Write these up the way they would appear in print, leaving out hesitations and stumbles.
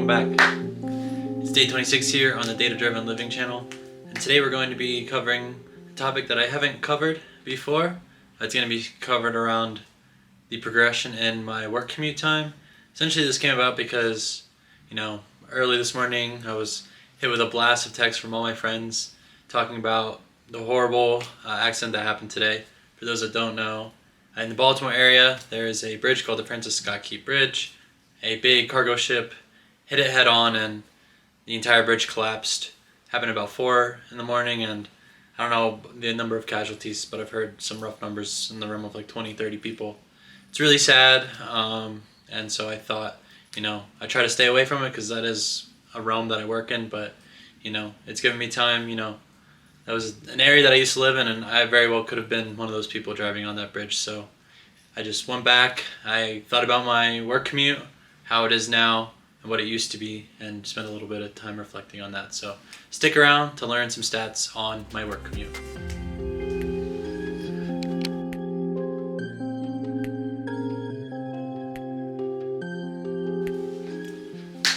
welcome back. It's day 26 here on the Data Driven Living channel, and today we're going to be covering a topic that I haven't covered before. It's going to be covered around the progression in my work commute time. Essentially this came about because, early this morning I was hit with a blast of text from all my friends talking about the horrible accident that happened today. For those that don't know, in the Baltimore area there is a bridge called the Francis Scott Key Bridge. A big cargo ship hit it head on and the entire bridge collapsed. Happened about 4 in the morning, and I don't know the number of casualties, but I've heard some rough numbers in the realm of like 20-30 people. It's really sad, and so I thought, I try to stay away from it because that is a realm that I work in, but it's given me time. That was an area that I used to live in, and I very well could have been one of those people driving on that bridge. So I just went back, I thought about my work commute, how it is now, and what it used to be, and spent a little bit of time reflecting on that. So stick around to learn some stats on my work commute.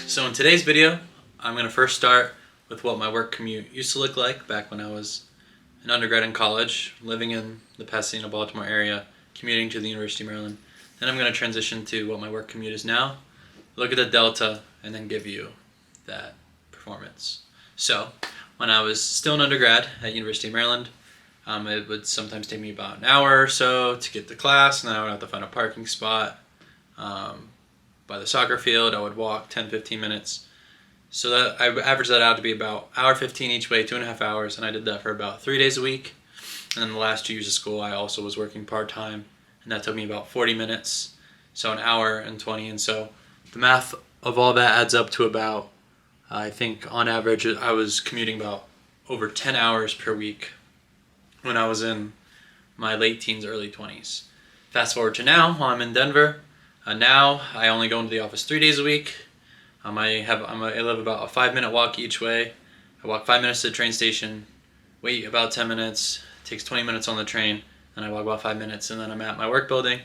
So in today's video, I'm going to first start with what my work commute used to look like back when I was an undergrad in college, living in the Pasadena, Baltimore area, commuting to the University of Maryland. Then I'm going to transition to what my work commute is now, look at the delta, and then give you that performance. So when I was still an undergrad at University of Maryland, it would sometimes take me about an hour or so to get to class, and then I would have to find a parking spot by the soccer field. I would walk 10-15 minutes. So that I averaged that out to be about hour 15 each way, 2.5 hours, and I did that for about 3 days a week. And then the last 2 years of school, I also was working part-time, and that took me about 40 minutes, so an hour and 20. And so the math of all that adds up to about, I think on average, I was commuting about over 10 hours per week when I was in my late teens, early 20s. Fast forward to now, while I'm in Denver. Now I only go into the office 3 days a week. I live about a 5-minute walk each way. I walk 5 minutes to the train station, wait about 10 minutes, takes 20 minutes on the train, and I walk about 5 minutes, and then I'm at my work building.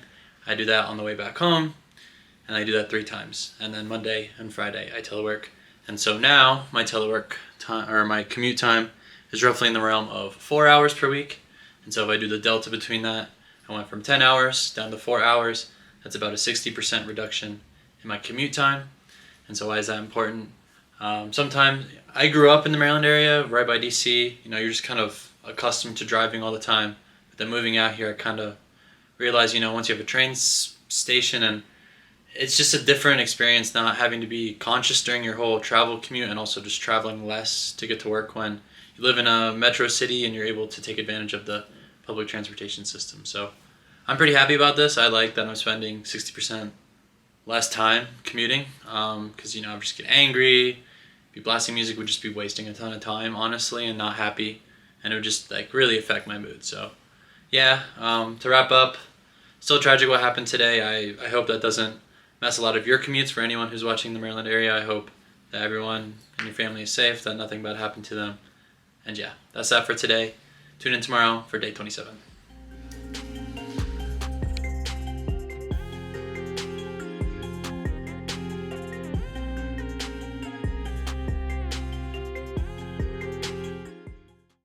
I do that on the way back home, and I do that 3 times. And then Monday and Friday I telework. And so now my telework time, or my commute time, is roughly in the realm of 4 hours per week. And so if I do the delta between that, I went from 10 hours down to 4 hours. That's about a 60% reduction in my commute time. And so why is that important? Sometimes I grew up in the Maryland area, right by DC. You're just kind of accustomed to driving all the time. But then moving out here, I kind of realized, once you have a train station, and it's just a different experience not having to be conscious during your whole travel commute, and also just traveling less to get to work when you live in a metro city and you're able to take advantage of the public transportation system. So I'm pretty happy about this. I like that I'm spending 60% less time commuting, because I just get angry. Be blasting music would just be wasting a ton of time, honestly, and not happy, and it would just really affect my mood. So yeah, to wrap up, still tragic what happened today. I hope that doesn't mess a lot of your commutes. For anyone who's watching the Maryland area, I hope that everyone and your family is safe, that nothing bad happened to them. And yeah, that's that for today. Tune in tomorrow for day 27.